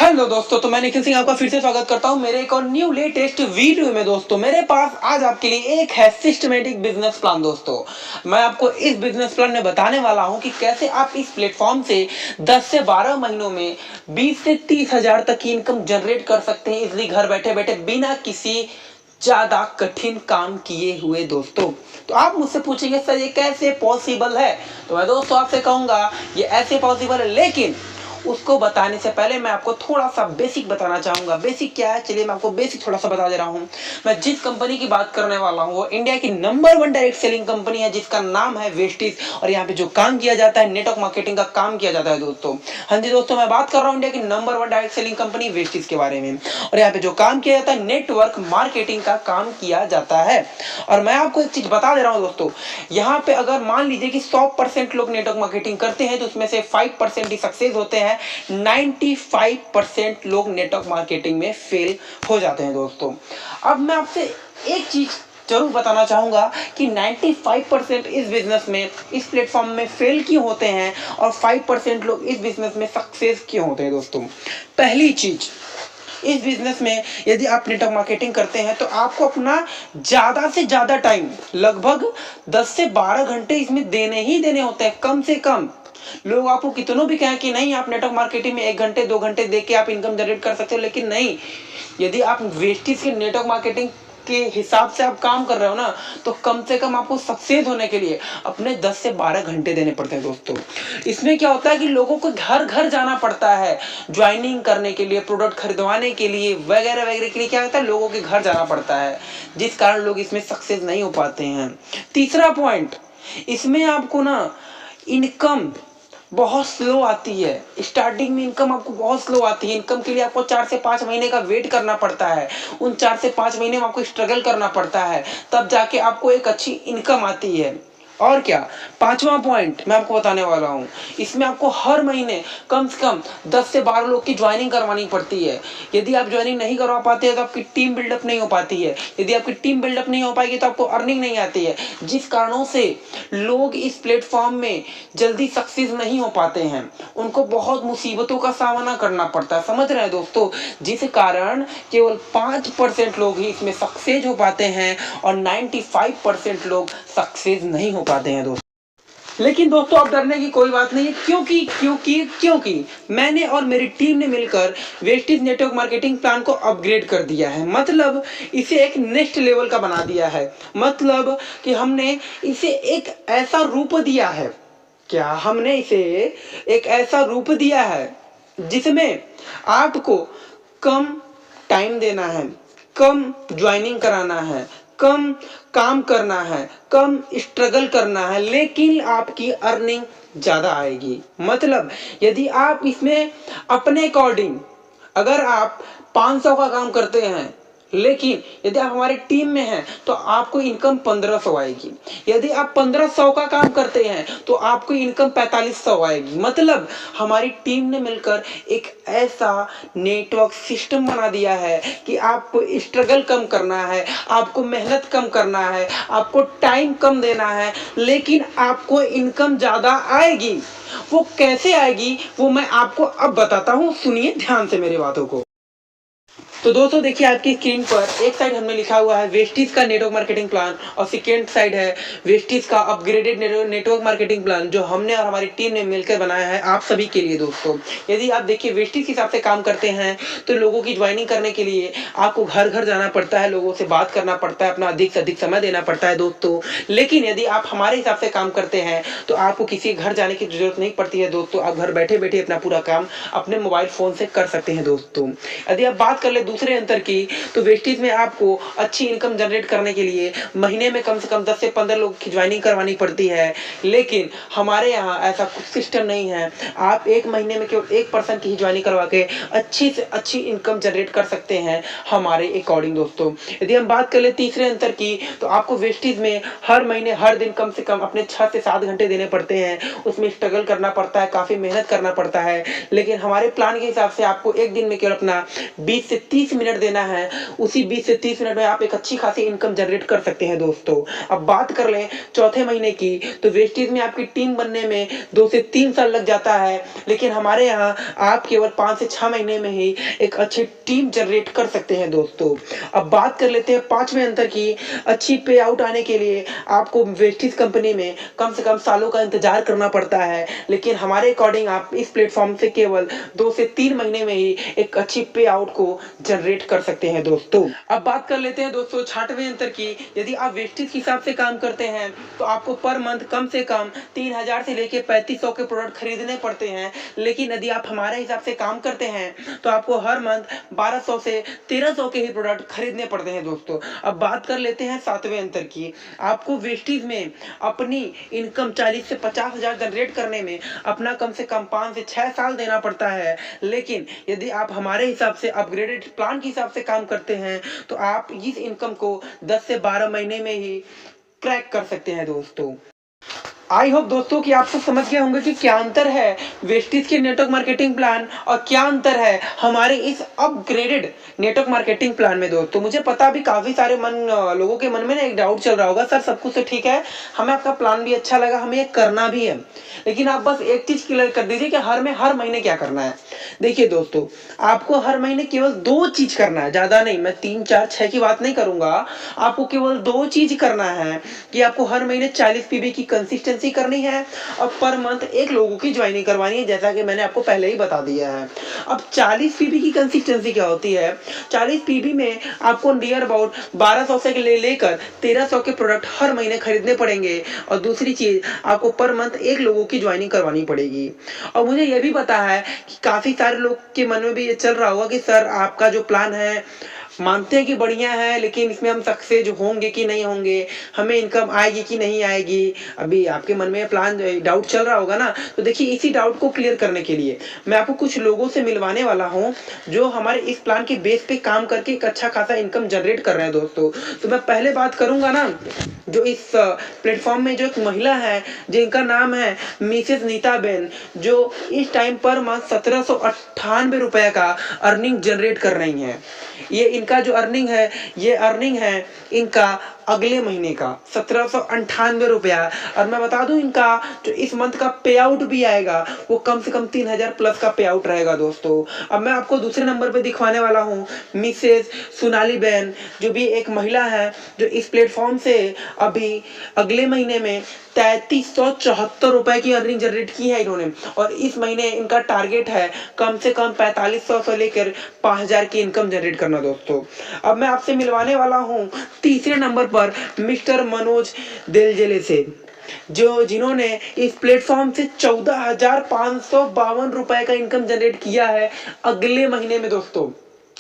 Hello दोस्तों, तो मैं निखिल सिंह आपका फिर से स्वागत करता हूं मेरे एक और न्यू लेटेस्ट वीडियो में। दोस्तों मेरे पास आज आपके लिए एक है सिस्टमेटिक बिजनेस प्लान। दोस्तों मैं आपको इस बिजनेस प्लान में बताने वाला हूं कि कैसे आप इस प्लेटफॉर्म से 10 से 12 महीनों में 20 से 30 हजार तक की इनकम जनरेट कर सकते हैं इजली, घर बैठे बैठे, बिना किसी ज्यादा कठिन काम किए हुए। दोस्तों तो आप मुझसे पूछेंगे सर ये कैसे पॉसिबल है, तो मैं दोस्तों आपसे कहूंगा ये ऐसे पॉसिबल है, लेकिन उसको बताने से पहले मैं आपको थोड़ा सा बेसिक बताना चाहूंगा। बेसिक क्या है, चलिए मैं आपको बेसिक थोड़ा सा बता दे रहा हूं। मैं जिस कंपनी की बात करने वाला हूं वो इंडिया की नंबर 1 डायरेक्ट सेलिंग कंपनी है जिसका नाम है वेस्टीज, और यहाँ पे जो काम किया जाता है नेटवर्क मार्केटिंग का काम किया जाता है। दोस्तों हाँ जी दोस्तों, मैं बात कर रहा हूँ इंडिया की number 1 direct selling company Vestige के बारे में, और यहाँ पे जो काम किया जाता है नेटवर्क मार्केटिंग का काम किया जाता है। और मैं आपको एक चीज बता दे रहा हूँ दोस्तों, यहाँ पे अगर मान लीजिए कि 100% लोग नेटवर्क मार्केटिंग करते हैं तो उसमें से 5% ही सक्सेस होते हैं, 95% लोग नेटवर्क मार्केटिंग में फेल हो जाते हैं। दोस्तों अब मैं आपसे एक चीज जरूर बताना चाहूंगा कि 95% इस बिजनेस में, इस प्लेटफॉर्म में फेल क्यों होते हैं और 5% लोग इस बिजनेस में सक्सेस क्यों होते हैं। दोस्तों पहली चीज, इस बिजनेस में यदि आप नेटवर्क मार्केटिंग करते हैं तो आपको अपना ज्यादा से ज्यादा टाइम, लगभग 10 से 12 घंटे इसमें देने ही देने होते हैं, कम से कम। लोग आपको कितनों भी कहें कि नहीं आप नेटवर्क मार्केटिंग में 1 घंटे 2 घंटे दे के आप इनकम जनरेट कर सकते हो, लेकिन नहीं, यदि आप वेस्टीज के नेटवर्क मार्केटिंग के हिसाब से आप काम कर रहे हो ना, तो कम से कम आपको सक्सेस होने के लिए अपने 10 से 12 घंटे देने पड़ते हैं। दोस्तों इसमें क्या होता है कि लोगों को घर घर जाना पड़ता है ज्वाइनिंग करने के लिए, प्रोडक्ट खरीदवाने के लिए, वगैरह वगैरह के लिए क्या होता है, लोगों के घर जाना पड़ता है, जिस कारण लोग इसमें सक्सेस नहीं हो पाते हैं। तीसरा पॉइंट, इसमें आपको ना इनकम बहुत स्लो आती है। स्टार्टिंग में इनकम आपको बहुत स्लो आती है। इनकम के लिए आपको 4 से 5 महीने का वेट करना पड़ता है। उन 4 से 5 महीने में आपको स्ट्रगल करना पड़ता है, तब जाके आपको एक अच्छी इनकम आती है। और क्या, पांचवा पॉइंट मैं आपको बताने वाला हूं, इसमें आपको हर महीने कम से कम 10 से 12 लोग की ज्वाइनिंग करवानी पड़ती है। यदि आप ज्वाइनिंग नहीं करवा पाते हैं तो आपकी टीम बिल्डअप नहीं हो पाती है। यदि आपकी टीम बिल्डअप नहीं हो पाएगी तो आपको अर्निंग नहीं आती है, जिस कारणों से लोग इस प्लेटफॉर्म में जल्दी सक्सेस नहीं हो पाते हैं। उनको बहुत मुसीबतों का सामना करना पड़ता है, समझ रहे हैं दोस्तों, जिस कारण केवल 5% लोग ही इसमें सक्सेस हो पाते हैं और 95% लोग सक्सेस नहीं हो पाते हैं। दोस्तों लेकिन दोस्तों अब डरने की कोई बात नहीं है, क्योंकि मैंने और मेरी टीम ने मिलकर वेस्टीज नेटवर्क मार्केटिंग प्लान को अपग्रेड कर दिया है। मतलब इसे एक नेक्स्ट लेवल का बना दिया है। मतलब कि हमने इसे एक ऐसा रूप दिया है, क्या हमने इसे एक ऐसा रूप दिया है जिसमें आपको कम टाइम देना है, कम ज्वाइनिंग कराना है, कम काम करना है, कम स्ट्रगल करना है, लेकिन आपकी अर्निंग ज्यादा आएगी। मतलब यदि आप इसमें अपने अकॉर्डिंग, अगर आप 500 का काम करते हैं, लेकिन यदि आप हमारी टीम में हैं तो आपको इनकम 1500 आएगी। यदि आप 1500 का काम करते हैं तो आपको इनकम 4500 आएगी। मतलब हमारी टीम ने मिलकर एक ऐसा नेटवर्क सिस्टम बना दिया है कि आपको स्ट्रगल कम करना है, आपको मेहनत कम करना है, आपको टाइम कम देना है, लेकिन आपको इनकम ज्यादा आएगी। वो कैसे आएगी वो मैं आपको अब बताता हूं, सुनिए ध्यान से मेरी बातों को। तो दोस्तों देखिए आपकी स्क्रीन पर एक साइड हमने लिखा हुआ है वेस्टीज का नेटवर्क मार्केटिंग प्लान, और सेकेंड साइड है वेस्टीज का अपग्रेडेड नेटवर्क मार्केटिंग प्लान, जो हमने और हमारी टीम ने मिलकर बनाया है आप सभी के लिए। दोस्तों यदि आप देखिए वेस्टीज के हिसाब से काम करते हैं तो लोगों की ज्वाइनिंग करने के लिए आपको घर घर जाना पड़ता है, लोगों से बात करना पड़ता है, अपना अधिक से अधिक समय देना पड़ता है। दोस्तों लेकिन यदि आप हमारे हिसाब से काम करते हैं तो आपको किसी घर जाने की जरूरत नहीं पड़ती है। दोस्तों आप घर बैठे बैठे अपना पूरा काम अपने मोबाइल फोन से कर सकते हैं। दोस्तों यदि आप बात कर ले दूसरे अंतर की, तो वेस्टीज में आपको अच्छी इनकम जनरेट करने के लिए महीने में कम से कम 10 से 15 लोग की ज्वाइनिंग करवानी पड़ती है, लेकिन हमारे यहाँ ऐसा कुछ सिस्टम नहीं है। आप एक महीने में केवल 1% की ही ज्वाइनिंग करवा के अच्छी से अच्छी इनकम जनरेट कर सकते हैं हमारे अकॉर्डिंग। दोस्तों यदि हम बात कर ले तीसरे अंतर की, तो आपको वेस्टीज में हर महीने हर दिन कम से कम अपने 6 से 7 घंटे देने पड़ते हैं, उसमें स्ट्रगल करना पड़ता है, काफी मेहनत करना पड़ता है। लेकिन हमारे प्लान के हिसाब से आपको एक दिन में केवल अपना 20 से 30 30 मिनट देना है, उसी 20 से 30 मिनट में आप एक अच्छी खासी इनकम जनरेट कर सकते हैं दोस्तों। अब बात कर लें चौथे महीने की, तो वेस्टेज में आपकी टीम बनने में 2 से 3 साल लग जाता है, लेकिन हमारे यहाँ आप केवल 5 से 6 महीने में ही एक अच्छी टीम जनरेट कर सकते हैं दोस्तों। अब बात कर लेते हैं पांचवें अंतर की। अच्छी पे आउट आने के लिए आपको वेस्टेज कंपनी में कम से कम सालों का इंतजार करना पड़ता है, लेकिन हमारे अकॉर्डिंग आप इस प्लेटफॉर्म से केवल 2 से 3 महीने में ही एक अच्छी पे आउट को जनरेट कर सकते हैं दोस्तों। अब बात कर लेते हैं दोस्तों छठवें अंतर की। यदि आप वेस्टेज के हिसाब से काम करते हैं तो आपको पर मंथ कम से कम 3000 से लेके 3500 के प्रोडक्ट खरीदने पड़ते हैं, लेकिन यदि आप हमारे हिसाब से काम करते हैं तो आपको हर मंथ 1200 से 1300 के ही प्रोडक्ट खरीदने पड़ते हैं दोस्तों। अब बात कर लेते हैं सातवें अंतर की। आपको वेस्टेज में अपनी इनकम 40 से 50 हजार जनरेट करने में अपना कम से कम 5 से 6 साल देना पड़ता है, लेकिन यदि आप हमारे हिसाब से अपग्रेडेड प्लान के हिसाब से काम करते हैं तो आप इस इनकम को 10 से 12 महीने में ही क्रैक कर सकते हैं दोस्तों। आई होप दोस्तों कि आप सब समझ गए होंगे कि क्या अंतर है वेस्टेज के नेटवर्क मार्केटिंग प्लान और क्या अंतर है हमारे इस अपग्रेडेड नेटवर्क मार्केटिंग प्लान में दोस्तों। मुझे पता भी काफी सारे लोगों के मन में ना एक डाउट चल रहा होगा, सर सब कुछ तो ठीक है, हमें आपका प्लान भी अच्छा लगा, हमें ये करना भी है, लेकिन आप बस एक चीज क्लियर कर दीजिए कि हर महीने क्या करना है। देखिए दोस्तों, आपको हर महीने केवल 2 चीज करना है, ज्यादा नहीं। मैं 3 4 6 की बात नहीं करूंगा, आपको केवल 2 चीज करना है कि आपको हर महीने 40 पीबी की कंसिस्टेंसी करनी है और पर मंथ एक लोगों की ज्वाइनिंग करवानी है, जैसा कि मैंने आपको पहले ही बता दिया है। अब 40 पीबी की कंसिस्टेंसी क्या होती है? 40 पीबी में आपको नियर अबाउट 1200 से लेकर 1300 के प्रोडक्ट हर महीने खरीदने पड़ेंगे, और दूसरी चीज आपको पर मंथ एक लोगों की ज्वाइनिंग करवानी पड़ेगी। और मुझे यह भी पता है कि काफी सारे लोग के मन में भी ये चल रहा होगा कि सर आपका जो प्लान है मानते हैं कि बढ़िया है, लेकिन इसमें हम सक्सेस होंगे कि नहीं होंगे, हमें इनकम आएगी कि नहीं आएगी। अभी आपके मन में प्लान डाउट चल रहा होगा ना, तो देखिए इसी डाउट को क्लियर करने के लिए मैं आपको कुछ लोगों से मिलवाने वाला हूं जो हमारे इस प्लान के बेस पे काम करके एक अच्छा खासा इनकम जनरेट कर रहे हैं दोस्तों। तो मैं पहले बात करूंगा ना, जो इस प्लेटफॉर्म में जो एक महिला है जिनका नाम है मिसेस नीता बेन, जो इस टाइम पर मंथ 1798 रुपए का अर्निंग जनरेट कर रही हैं। ये इनका जो अर्निंग है, ये अर्निंग है इनका अगले महीने का 1798 रुपया। और मैं बता दूं इनका जो इस मंथ का पे आउट भी आएगा वो कम से कम 3000 प्लस का पे आउट रहेगा दोस्तों। अब मैं आपको दूसरे नंबर पे दिखवाने वाला हूँ मिसेस सोनाली बेन, जो भी एक महिला है जो इस प्लेटफॉर्म से अभी अगले महीने में 3374 रुपए की अर्निंग जनरेट की है इन्होंने, और इस महीने इनका टारगेट है कम से कम 4500 से लेकर 5000 की इनकम जनरेट करना दोस्तों। अब मैं आपसे मिलवाने वाला हूं तीसरे नंबर पर मिस्टर मनोज दिलजले से, जो जिन्होंने इस प्लेटफॉर्म से 14,552 रुपए का इनकम जनरेट किया है अगले महीने में दोस्तों।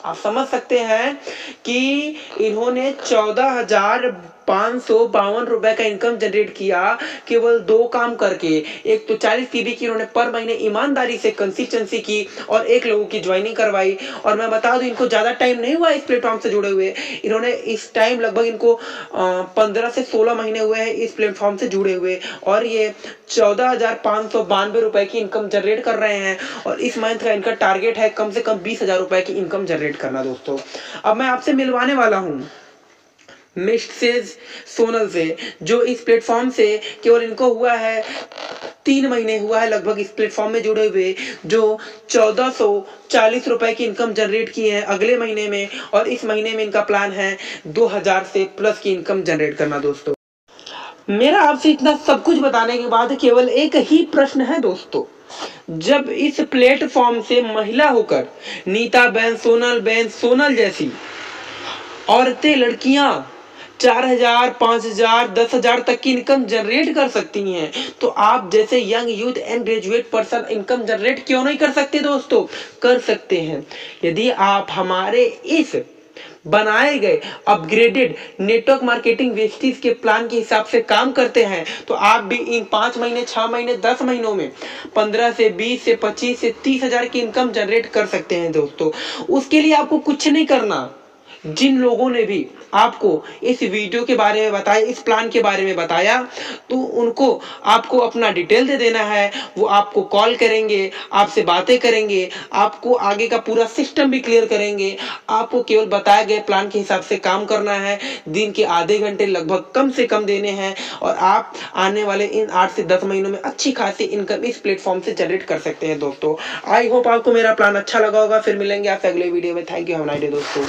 आप समझ सकते हैं कि इन्होंने 14,552 रुपए का इनकम जनरेट किया केवल 2 काम करके। एक तो 40 पीबी की इन्होंने पर महीने ईमानदारी से कंसिस्टेंसी की और एक लोगों की ज्वाइनिंग करवाई। और मैं बता दूं इनको ज्यादा टाइम नहीं हुआ इस प्लेटफॉर्म से जुड़े हुए, इन्होंने इस टाइम लगभग इनको 15 से 16 महीने हुए हैं इस प्लेटफॉर्म से जुड़े हुए, और ये 14,592 रुपए की इनकम जनरेट कर रहे हैं। और इस मंथ का इनका टारगेट है कम से कम 20,000 रुपए की इनकम जनरेट करना दोस्तों। अब मैं आपसे मिलवाने वाला हूं मिसेस सोनल से, जो इस प्लेटफॉर्म से केवल इनको हुआ है 3 महीने हुआ है लगभग इस प्लेटफॉर्म में जुड़े हुए, जो 1440 रुपए की इनकम जनरेट की है अगले महीने में, और इस महीने में इनका प्लान है 2000 से प्लस की इनकम जनरेट करना दोस्तों। मेरा आपसे इतना सब कुछ बताने के बाद केवल एक ही प्रश्न है दोस्तों, जब इस प्लेटफॉर्म से महिला होकर नीता बेन, सोनल जैसी औरतें, लड़कियां 4000, 5000, 10,000 तक की इनकम जनरेट कर सकती हैं, तो आप जैसे young youth and graduate person income generate क्यों नहीं कर सकते दोस्तों? कर सकते हैं। यदि आप हमारे इस बनाए गए अपग्रेडेड नेटवर्क मार्केटिंग वेस्टेज के प्लान के हिसाब से काम करते हैं, तो आप भी इन 5 महीने, 6 महीने, 10 महीनों में 15 से 20 से 25 से 30,000 की इनकम जनरेट कर सकते हैं दोस्तों। उसके लिए आपको कुछ नहीं करना, जिन लोगों ने भी आपको इस वीडियो के बारे में बताया, इस प्लान के बारे में बताया, तो उनको आपको अपना डिटेल दे देना है। वो आपको कॉल करेंगे, आपसे बातें करेंगे, आपको आगे का पूरा सिस्टम भी क्लियर करेंगे। आपको केवल बताए गए प्लान के हिसाब से काम करना है। दिन के आधे घंटे लगभग कम से कम देने हैं और आप आने वाले इन 8 से 10 महीनों में अच्छी खासी इनकम इस प्लेटफॉर्म से जनरेट कर सकते हैं दोस्तों। आई होप आपको मेरा प्लान अच्छा लगा होगा। फिर मिलेंगे आपसे अगले वीडियो में। Thank you, have a nice day दोस्तों।